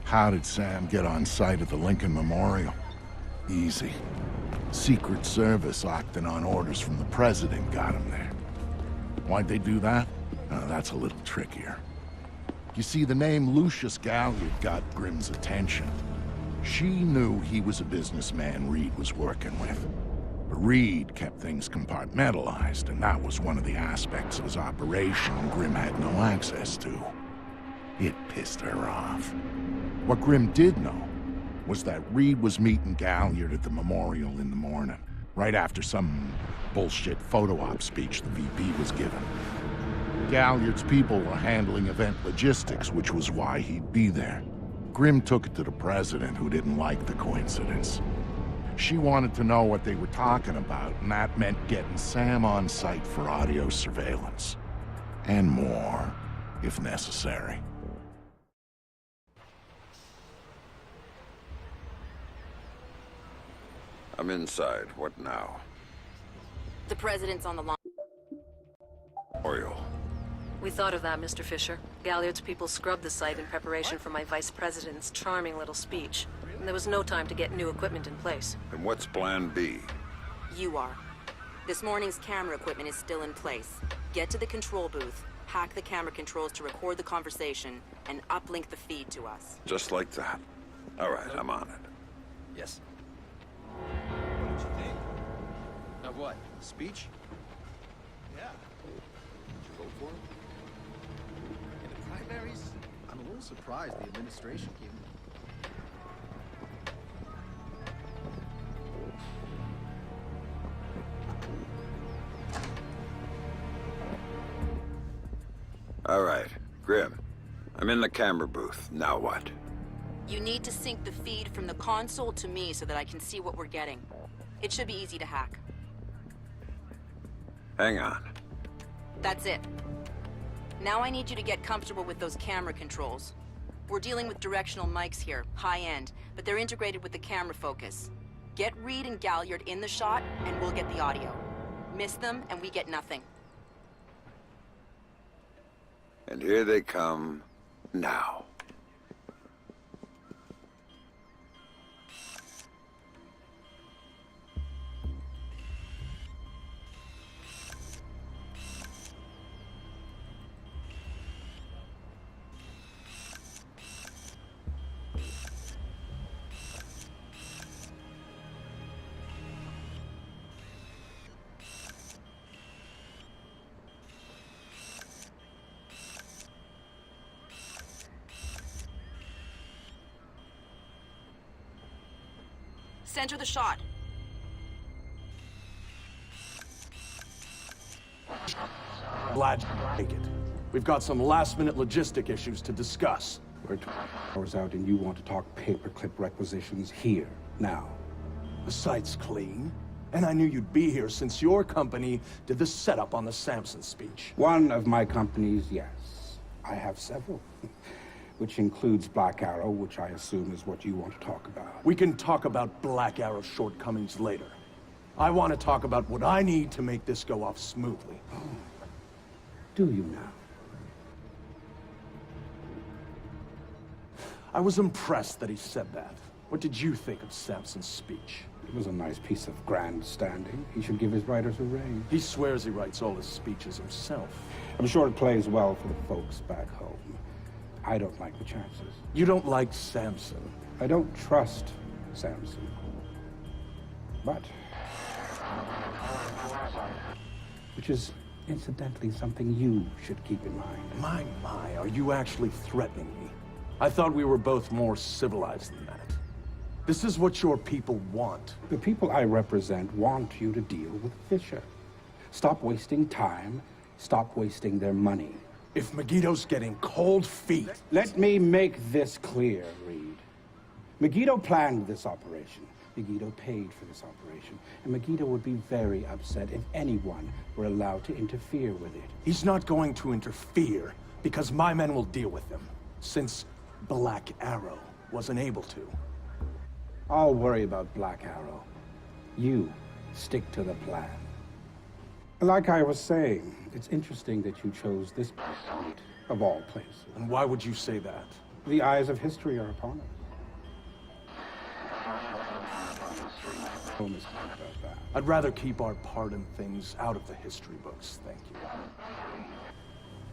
How did Sam get on site at the Lincoln Memorial? Easy. Secret Service acting on orders from the President got him there. Why'd they do that? That's a little trickier. You see, the name Lucius Galliard got Grimm's attention. She knew he was a businessman Reed was working with. But Reed kept things compartmentalized, and that was one of the aspects of his operation Grimm had no access to. It pissed her off. What Grimm did know was that Reed was meeting Galliard at the memorial in the morning, right after some bullshit photo op speech the VP was giving. Galliard's people were handling event logistics, which was why he'd be there. Grimm took it to the President, who didn't like the coincidence. She wanted to know what they were talking about, and that meant getting Sam on site for audio surveillance. And more, if necessary. I'm inside. What now? The President's on the line. Oriole. We thought of that, Mr. Fisher. Galliard's people scrubbed the site in preparation for my Vice President's charming little speech. And there was no time to get new equipment in place. And what's plan B? You are. This morning's camera equipment is still in place. Get to the control booth, hack the camera controls to record the conversation, and uplink the feed to us. Just like that. All right, I'm on it. Yes. What did you think? Of what? Speech? Yeah. Did you vote for him? In the primaries? I'm a little surprised the administration gave him. All right, Grimm. I'm in the camera booth. Now what? You need to sync the feed from the console to me so that I can see what we're getting. It should be easy to hack. Hang on. That's it. Now I need you to get comfortable with those camera controls. We're dealing with directional mics here, high-end, but they're integrated with the camera focus. Get Reed and Galliard in the shot, and we'll get the audio. Miss them, and we get nothing. And here they come now. Center the shot. Glad to make it. We've got some last-minute logistic issues to discuss. We're 2 hours out and you want to talk paperclip requisitions here, now. The site's clean, and I knew you'd be here since your company did the setup on the Samson speech. One of my companies, yes. I have several. Which includes Black Arrow, which I assume is what you want to talk about. We can talk about Black Arrow's shortcomings later. I want to talk about what I need to make this go off smoothly. Oh. Do you now? I was impressed that he said that. What did you think of Samson's speech? It was a nice piece of grandstanding. He should give his writers a raise. He swears he writes all his speeches himself. I'm sure it plays well for the folks back home. I don't like the chances. You don't like Samson? I don't trust Samson. But... which is, incidentally, something you should keep in mind. My, are you actually threatening me? I thought we were both more civilized than that. This is what your people want. The people I represent want you to deal with Fisher. Stop wasting time. Stop wasting their money. If Megiddo's getting cold feet... Let me make this clear, Reed. Megiddo planned this operation. Megiddo paid for this operation. And Megiddo would be very upset if anyone were allowed to interfere with it. He's not going to interfere, because my men will deal with him, since Black Arrow wasn't able to. I'll worry about Black Arrow. You stick to the plan. Like I was saying, it's interesting that you chose this place, Reed, of all places. And why would you say that? The eyes of history are upon us. No mistake about that. I'd rather keep our part in things out of the history books, thank you.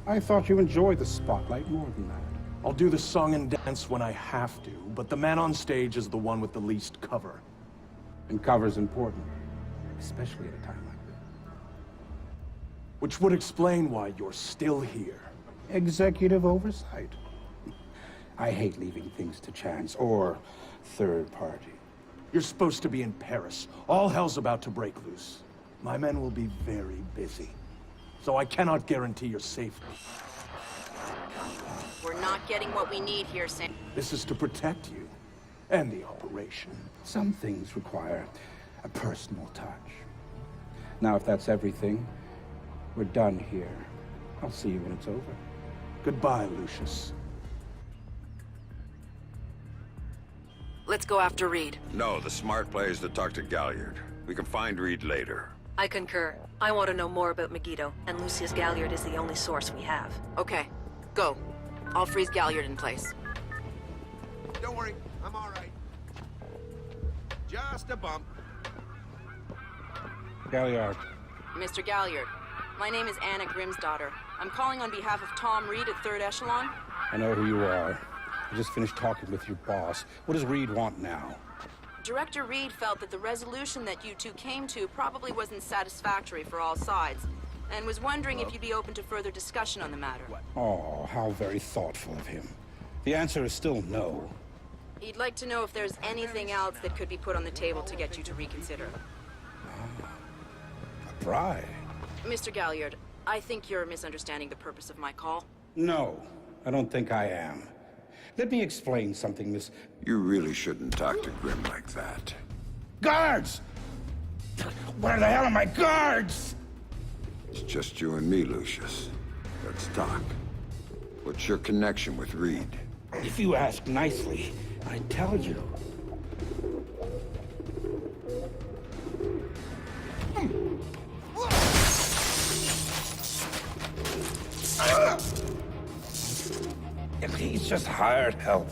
I thought you enjoyed the spotlight more than that. I'll do the song and dance when I have to, but the man on stage is the one with the least cover. And cover's important, especially at a time like this. Which would explain why you're still here. Executive oversight. I hate leaving things to chance or third party. You're supposed to be in Paris. All hell's about to break loose. My men will be very busy, so I cannot guarantee your safety. We're not getting what we need here, Sam. This is to protect you and the operation. Some things require a personal touch. Now, if that's everything, we're done here. I'll see you when it's over. Goodbye, Lucius. Let's go after Reed. No, the smart play is to talk to Galliard. We can find Reed later. I concur. I want to know more about Megiddo, and Lucius Galliard is the only source we have. Okay, go. I'll freeze Galliard in place. Don't worry, I'm all right. Just a bump. Galliard. Mr. Galliard, my name is Anna Grimsdottir. I'm calling on behalf of Tom Reed at 3rd Echelon. I know who you are. I just finished talking with your boss. What does Reed want now? Director Reed felt that the resolution that you two came to probably wasn't satisfactory for all sides, and was wondering if you'd be open to further discussion on the matter. Oh, how very thoughtful of him. The answer is still no. He'd like to know if there's anything else that could be put on the table to get you to reconsider. A bribe? Mr. Galliard, I think you're misunderstanding the purpose of my call. No, I don't think I am. Let me explain something, Miss... You really shouldn't talk to Grim like that. Guards! Where the hell are my guards? It's just you and me, Lucius. Let's talk. What's your connection with Reed? If you ask nicely, I'd tell you. He's just hired help.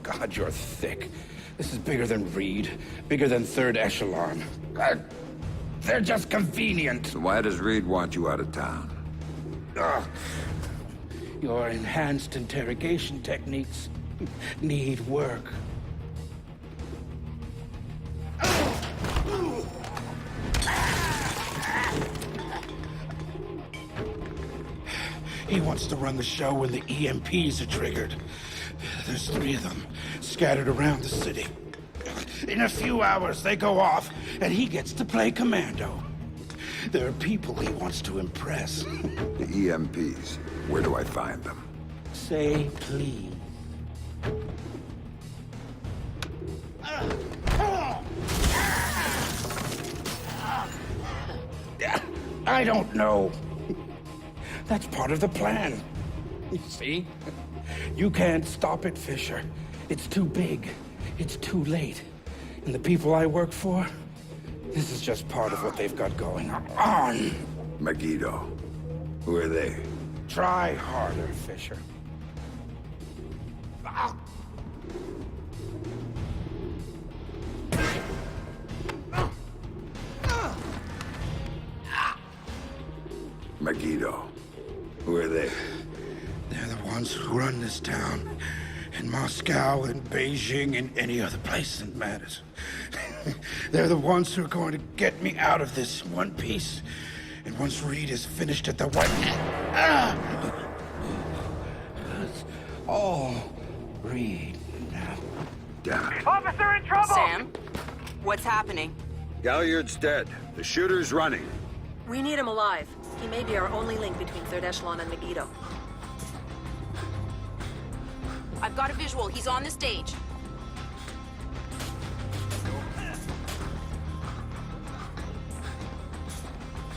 God, you're thick. This is bigger than Reed, bigger than 3rd Echelon. They're just convenient. So why does Reed want you out of town? Your enhanced interrogation techniques need work. He wants to run the show when the EMPs are triggered. There's 3 of them scattered around the city. In a few hours, they go off, and he gets to play commando. There are people he wants to impress. The EMPs. Where do I find them? Say please. I don't know. That's part of the plan. You see? You can't stop it, Fisher. It's too big. It's too late. And the people I work for, this is just part of what they've got going on. Megiddo. Who are they? Try harder, Fisher. Megiddo. Who are they? They're the ones who run this town. In Moscow, in Beijing, in any other place that matters. They're the ones who are going to get me out of this in one piece. And once Reed is finished at the White... It's all Reed now. Damn it. Officer in trouble! Sam? What's happening? Galliard's dead. The shooter's running. We need him alive. He may be our only link between 3rd Echelon and Megiddo. I've got a visual. He's on the stage.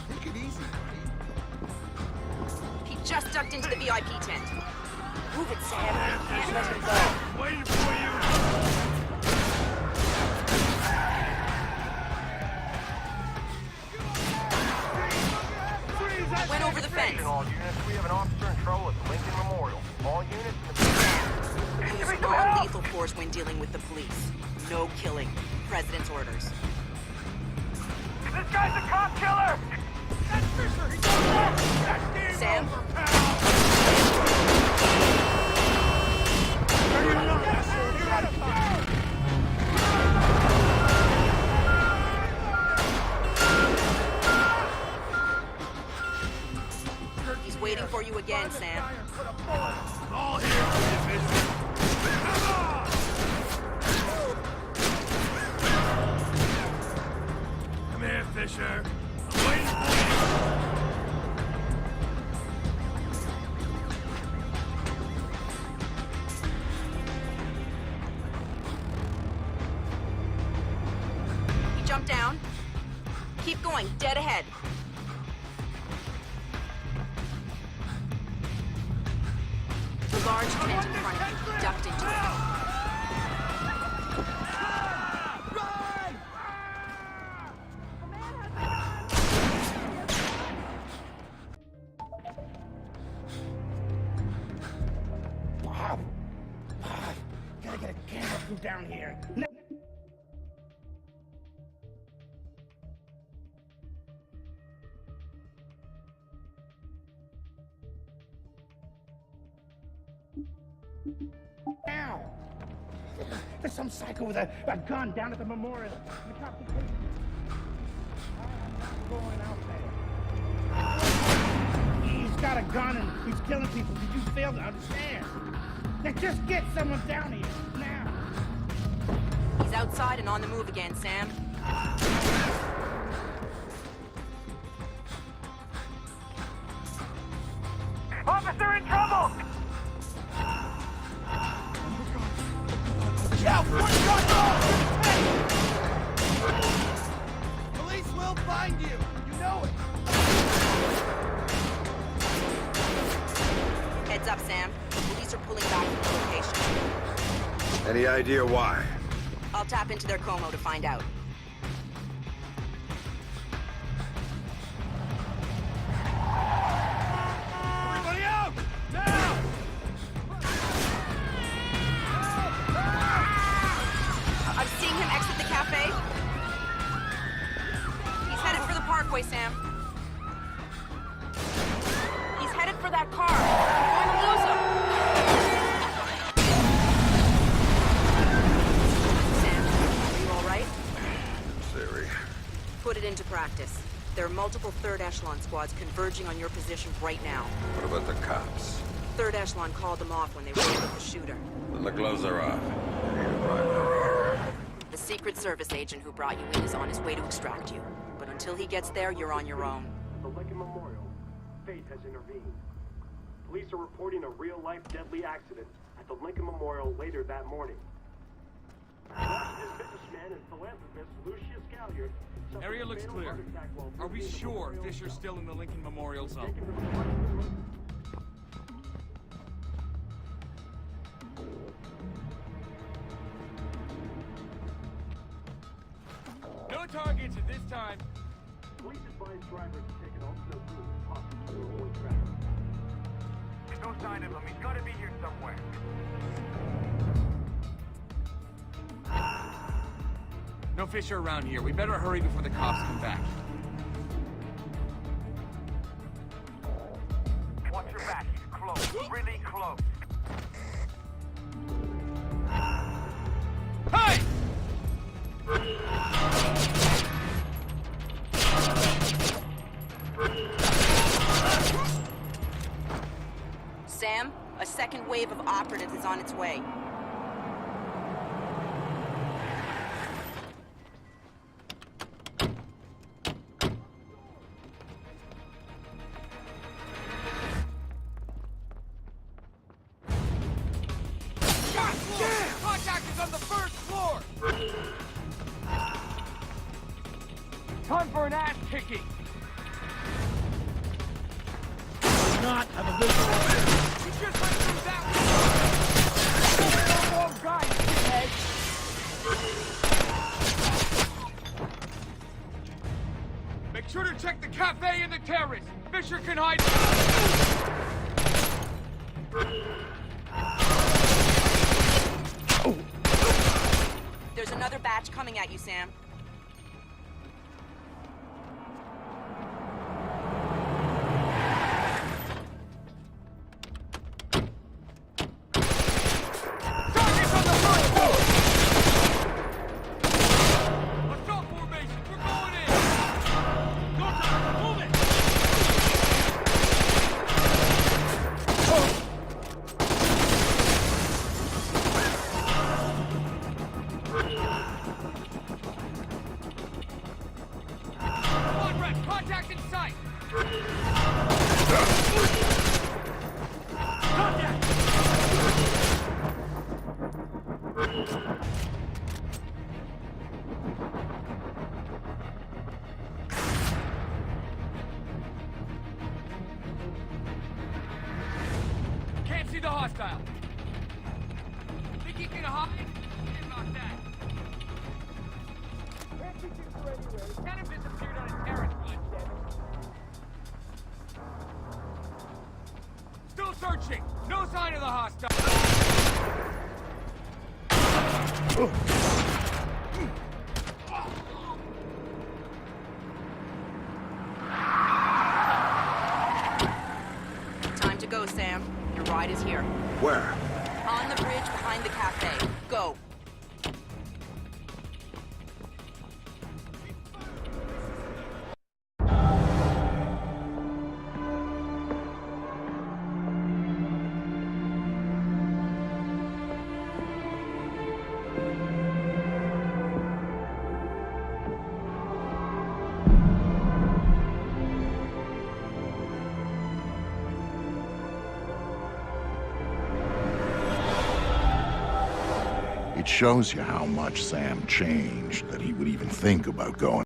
Take it easy, buddy. He just ducked into the VIP tent. Move it, Sam. Can't let him go. Waiting for you! Went over the fence. All units, we have an officer in trouble at the Lincoln Memorial. All units... Use non-lethal force when dealing with the police. No killing. President's orders. This guy's a cop killer! That's Fisher! He's That's game Sam? over, pal! You're out of time! He's waiting for you again, Sam. All here, Fisher! Come here, Fisher. I'm waiting for you. He jumped down. Keep going, dead ahead. The large tent in front of you. He ducked into it. Bob! Bob! Gotta get a camera crew down here. No. Now! There's some psycho with a gun down at the memorial. The cops are taking... I'm not going out there. He's got a gun and he's killing people. Did you fail to understand? Now just get someone down here, now! He's outside and on the move again, Sam. Officer in trouble! Shout! One shot off! Police will find you! You know it! Heads up, Sam. The police are pulling back from the location. Any idea why? I'll tap into their Como to find out. Everybody out! Now! I'm seeing him exit the cafe. He's headed for the parkway, Sam. He's headed for that car. I'm going to lose him. Sam, are you all right? Siri. Put it into practice. There are multiple third echelon squads converging on your position right now. What about the cops? Third echelon called them off when they were with the shooter. Then the gloves are off. The Secret Service agent who brought you in is on his way to extract you. But until he gets there, you're on your own. The Lincoln Memorial. Fate has intervened. Police are reporting a real-life deadly accident at the Lincoln Memorial later that morning. Businessman and philanthropist Lucius Galliard suffered Area a looks fatal clear. heart attack while Are we visiting the sure memorial Fisher's site. still in the Lincoln Memorial Zone? Taken to the No targets at this time. Police advise drivers to take an alternate route if possible to avoid traffic. There's no sign of him. He's gotta be here somewhere. No Fisher around here. We better hurry before the cops come back. Watch your back. He's close. Really close. Hey! Sam, a second wave of operatives is on its way. Contact is on the first floor! Time for an ass kicking! Not have a visual. You just went through that one! No more guys, shithead! Make sure to check the cafe and the terrace! Fisher can hide. There's another batch coming at you, Sam. Target's on the front floor! Assault formation, we're going in! Go time, move it! Come on, Rex, contact in sight! Contact! Can't see the hostile. Think he's gonna hide? Forget about that. Can't see Fisher anyway. Kind of disappeared on a terrace once, damn it. Still searching. No sign of the hostile. Time to go, Sam. Your ride is here. Where? On the bridge behind the cafe. Go. It shows you how much Sam changed that he would even think about going